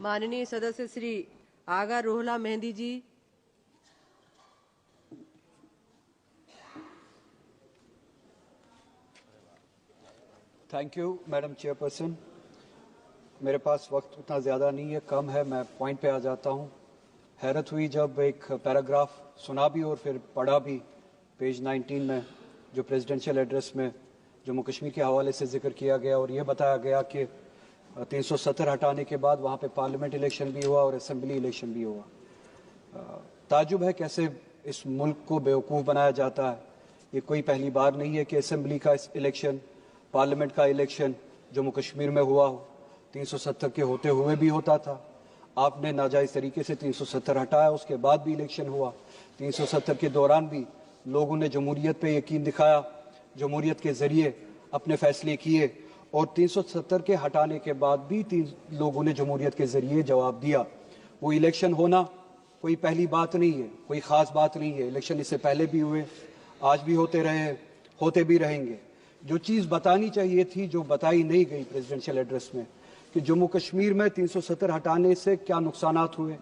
माननीय सदस्य Shri Agha Ruhullah Mehdi ji. Thank you madam chairperson. मेरे पास वक्त उतना ज़्यादा नहीं है, कम है, मैं पॉइंट पे आ जाता हूँ। हैरत हुई जब एक पैराग्राफ सुना भी और फिर पढ़ा भी पेज 19 में, जो प्रेसिडेंशियल एड्रेस में जम्मू कश्मीर के हवाले से जिक्र किया गया और ये बताया गया कि 370 हटाने के बाद वहाँ पे पार्लियामेंट इलेक्शन भी हुआ और असेंबली इलेक्शन भी हुआ। ताजुब है कैसे इस मुल्क को बेवकूफ़ बनाया जाता है। ये कोई पहली बार नहीं है कि असेंबली का इलेक्शन, पार्लियामेंट का इलेक्शन जम्मू कश्मीर में हुआ हो। 370 के होते हुए भी होता था, आपने नाजायज़ तरीके से 370 हटाया, उसके बाद भी इलेक्शन हुआ। 370 के दौरान भी लोगों ने जमहूरियत पे यकीन दिखाया, जमहूरियत के ज़रिए अपने फैसले किए और 370 के हटाने के बाद भी लोगों ने जमहूरियत के ज़रिए जवाब दिया। वो इलेक्शन होना कोई पहली बात नहीं है, कोई ख़ास बात नहीं है। इलेक्शन इससे पहले भी हुए, आज भी होते रहे, होते भी रहेंगे। जो चीज़ बतानी चाहिए थी, जो बताई नहीं गई प्रेसिडेंशियल एड्रेस में, कि जम्मू कश्मीर में 370 हटाने से क्या नुकसानात हुए,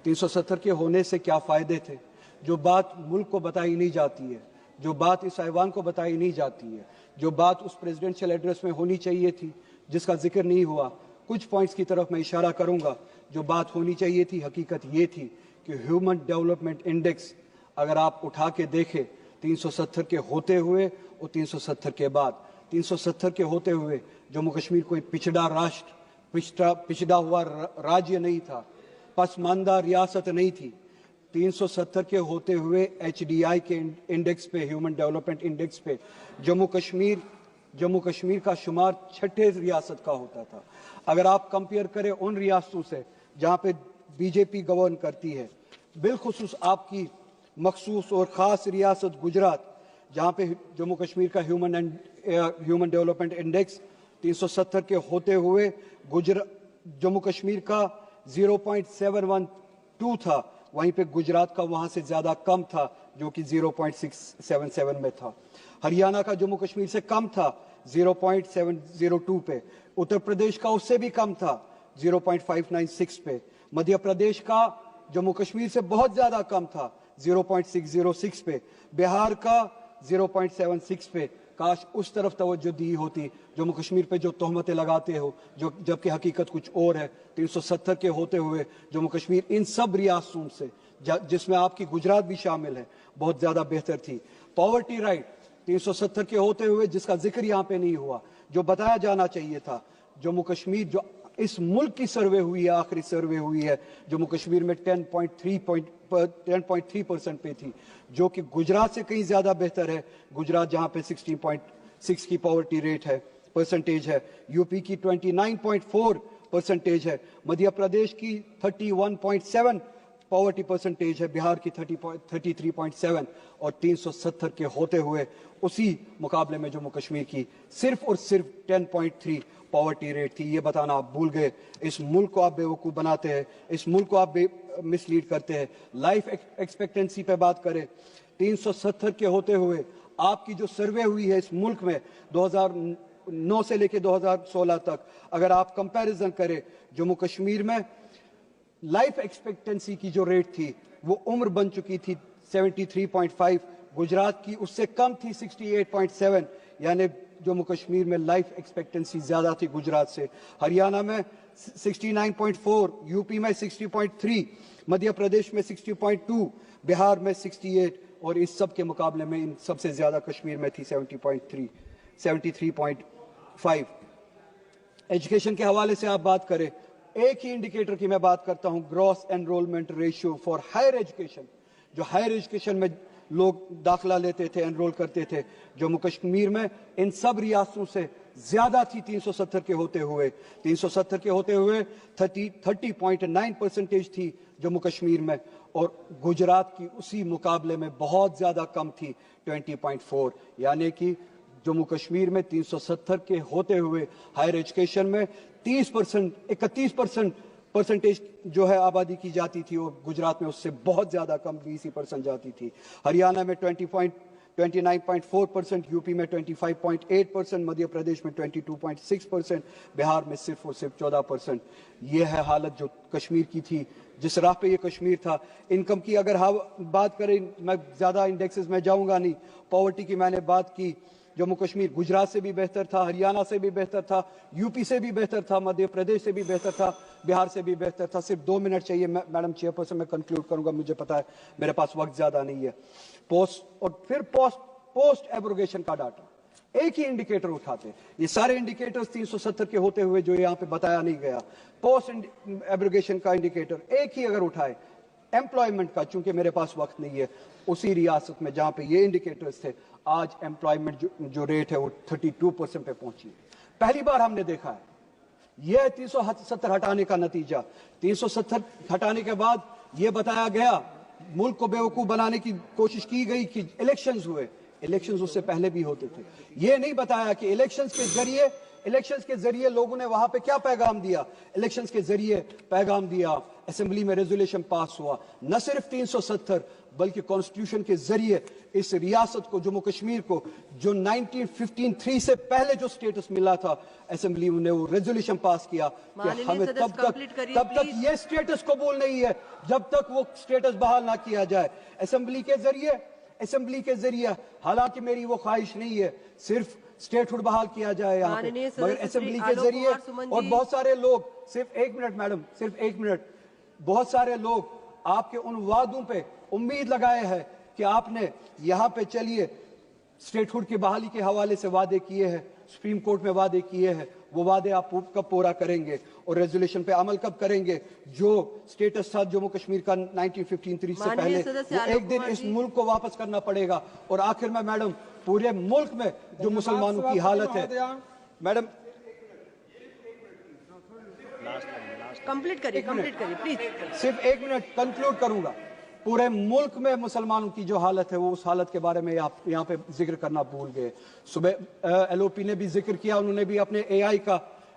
370 के होने से क्या फ़ायदे थे, जो बात मुल्क को बताई नहीं जाती है, जो बात इस ऐवान को बताई नहीं जाती है, जो बात उस प्रेसिडेंशियल एड्रेस में होनी चाहिए थी, जिसका जिक्र नहीं हुआ। कुछ पॉइंट्स की तरफ मैं इशारा करूंगा। जो बात होनी चाहिए थी, हकीकत ये थी कि ह्यूमन डेवलपमेंट इंडेक्स अगर आप उठा के देखें 370 के होते हुए और 370 के बाद, 370 के होते हुए जम्मू कश्मीर कोई पिछड़ा राष्ट्र, पिछड़ा हुआ राज्य नहीं था, पसमानदा रियासत नहीं थी। 370 के होते हुए HDI के इंडेक्स पे, ह्यूमन डेवलपमेंट इंडेक्स पे जम्मू कश्मीर का शुमार 6ठे रियासत का होता था। अगर आप कंपेयर करें उन रियासतों से जहाँ पे बीजेपी गवर्न करती है, बिलखुसूस आपकी मखसूस और ख़ास रियासत गुजरात, जहाँ पे जम्मू कश्मीर का ह्यूमन डेवलपमेंट इंडेक्स 370 के होते हुए जम्मू कश्मीर का 0.712 था, वहीं पे गुजरात का वहाँ से ज़्यादा कम था, जो कि 0.677 में था। हरियाणा का जम्मू कश्मीर से कम था, 0.702 पे। उत्तर प्रदेश का उससे भी कम था, 0.596 पे। मध्य प्रदेश का जम्मू कश्मीर से बहुत ज़्यादा कम था, 0.606 पे। बिहार का 0.76 पे। काश उस तरफ तवज्जो दी होती। जम्मू कश्मीर पे जो तोहमतें लगाते हो, जबकि हकीकत कुछ और है। 370 के होते हुए जम्मू कश्मीर इन सब रियासतों से, जिसमें आपकी गुजरात भी शामिल है, बहुत ज़्यादा बेहतर थी। पॉवर्टी राइट 370 के होते हुए, जिसका जिक्र यहाँ पे नहीं हुआ, जो बताया जाना चाहिए था। जम्मू कश्मीर जो इस मुल्क की सर्वे हुई है, आखिरी सर्वे हुई है, जम्मू कश्मीर में 10.3% पे थी, जो कि गुजरात से कहीं ज़्यादा बेहतर है। गुजरात जहाँ पे 16.6 की पॉवर्टी रेट है, परसेंटेज है। यूपी की 29.4% है। मध्य प्रदेश की 31.7 पॉवर्टी परसेंटेज है। बिहार की 33.7 और 370 के होते हुए उसी मुकाबले में जम्मू कश्मीर की सिर्फ और सिर्फ 10.3 पॉवर्टी रेट थी। ये बताना आप भूल गए। इस मुल्क को आप बेवकूफ़ बनाते हैं, इस मुल्क को आप मिसलीड करते हैं। लाइफ एक्सपेक्टेंसी पे बात करें, 370 के होते हुए आपकी जो सर्वे हुई है इस मुल्क में 2009 से लेकर 2016 तक, अगर आप कंपैरिजन करें, जम्मू कश्मीर में लाइफ एक्सपेक्टेंसी की जो रेट थी वो उम्र बन चुकी थी 73.5, गुजरात की उससे कम थी 68.7, यानी जम्मू कश्मीर में लाइफ एक्सपेक्टेंसी ज़्यादा थी गुजरात से। हरियाणा में 69.4, यूपी में 60.3, मध्य प्रदेश में 60.2, बिहार में 68 और इस सब के मुकाबले में इन सबसे ज़्यादा कश्मीर में थी 73.5। एजुकेशन के हवाले से आप बात करें, एक ही इंडिकेटर की मैं बात करता हूं, gross enrolment ratio for higher education. जो हायर एजुकेशन में लोग दाखिला लेते थे, एनरोल करते थे, जम्मू कश्मीर में इन सब रियासतों से ज्यादा थी 370 के होते हुए। 370 के होते हुए 30.9% थी जम्मू कश्मीर में, और गुजरात की उसी मुकाबले में बहुत ज्यादा कम थी 20.4। यानी कि जम्मू कश्मीर में 370 के होते हुए हायर एजुकेशन में 31% परसेंटेज जो है आबादी की जाती थी, और गुजरात में उससे बहुत ज़्यादा कम 20% जाती थी। हरियाणा में 29.4%, यूपी में 25.8%, मध्य प्रदेश में 22.6%, बिहार में सिर्फ और सिर्फ 14%। ये है हालत जो कश्मीर की थी, जिस राह पे ये कश्मीर था। इनकम की अगर बात करें, मैं ज्यादा इंडेक्सेस में जाऊंगा नहीं। पॉवर्टी की मैंने बात की, जम्मू कश्मीर गुजरात से भी बेहतर था, हरियाणा से भी बेहतर था, यूपी से भी बेहतर था, मध्य प्रदेश से भी बेहतर था, बिहार से भी बेहतर था। सिर्फ 2 मिनट चाहिए मैडम चेयरपर्सन, मैं कंक्लूड करूंगा, मुझे पता है मेरे पास वक्त ज्यादा नहीं है। पोस्ट एब्रोगेशन का डाटा, एक ही इंडिकेटर उठाते, ये सारे इंडिकेटर्स 370 के होते हुए जो यहाँ पे बताया नहीं गया, पोस्ट एब्रोगेशन का इंडिकेटर एक ही अगर उठाए, एम्प्लॉयमेंट का, चूंकि मेरे पास वक्त नहीं है, उसी रियासत में जहां पे ये इंडिकेटर्स थे, आज एम्प्लॉयमेंट जो रेट है वो 32% पे पहुंची है। पहली बार हमने देखा है। यह 370 हटाने का नतीजा। 370 हटाने के बाद यह बताया गया, मुल्क को बेवकूफ बनाने की कोशिश की गई कि इलेक्शंस हुए। इलेक्शंस उससे पहले भी होते थे। यह नहीं बताया कि इलेक्शंस के जरिए लोगों ने वहां पे क्या पैगाम दिया। इलेक्शंस के जरिए पैगाम दिया, असेंबली में रेजोल्यूशन पास हुआ, न सिर्फ 370 बल्कि कॉन्स्टिट्यूशन के जरिए इस रियासत को, जम्मू कश्मीर को, जो 1953 से पहले जो स्टेटस मिला था, असेंबली ने वो रेजोल्यूशन पास किया कि हमें तब तक ये स्टेटस कबूल नहीं है जब तक वो स्टेटस बहाल ना किया जाए। असेंबली के जरिए हालांकि मेरी वो ख्वाहिश नहीं है सिर्फ स्टेटहुड बहाल किया जाए यहाँ पे, मगर असेंबली के जरिए, और बहुत सारे लोग, सिर्फ 1 मिनट मैडम, सिर्फ 1 मिनट, बहुत सारे लोग आपके उन वादों पे उम्मीद लगाए हैं कि आपने यहाँ पे चलिए स्टेटहुड की बहाली के हवाले से वादे किए हैं, सुप्रीम कोर्ट में वादे किए हैं, वो वादे आप कब पूरा करेंगे और रेजोल्यूशन पे अमल कब करेंगे। जो स्टेटस था जम्मू कश्मीर का 1953 से पहले, वो एक दिन इस मुल्क को वापस करना पड़ेगा। और आखिर में मैडम, पूरे मुल्क में जो मुसलमानों की हालत है, मैडम कंप्लीट करिए प्लीज। सिर्फ 1 मिनट कंक्लूड करूंगा। पूरे मुल्क में मुसलमानों की जो हालत है, वो उस हालत के बारे में आप यहाँ पे जिक्र करना भूल गए। सुबह एलओपी ने भी जिक्र किया, उन्होंने भी अपने एआई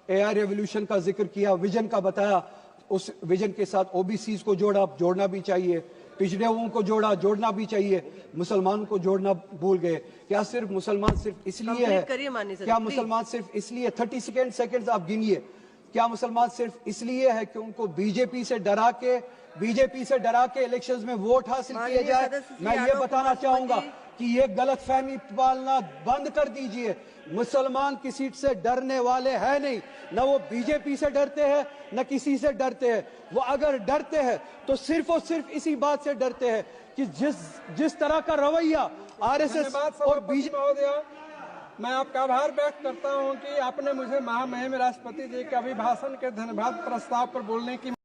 रेवोल्यूशन का जिक्र किया, विजन का बताया। उस विजन के साथ ओबीसीज को जोड़ना भी चाहिए, पिछड़े हुओं को जोड़ना भी चाहिए, मुसलमानों को जोड़ना भूल गए। क्या सिर्फ मुसलमान सिर्फ इसलिए है, क्या मुसलमान सिर्फ इसलिए, 30 सेकेंड्स आप गिनिए, क्या मुसलमान सिर्फ इसलिए है कि उनको बीजेपी से डरा के इलेक्शंस में वोट हासिल किए जाए? मैं ये बताना चाहूंगा कि ये गलतफहमी पालना बंद कर दीजिए। मुसलमान किसी से डरने वाले हैं नहीं, न वो बीजेपी से डरते हैं, न किसी से डरते हैं। वो अगर डरते हैं तो सिर्फ और सिर्फ इसी बात से डरते हैं कि जिस तरह का रवैया आरएसएस और बीजेपी। मैं आपका आभार व्यक्त करता हूं कि आपने मुझे महामहिम राष्ट्रपति जी के अभिभाषण के धन्यवाद प्रस्ताव पर बोलने की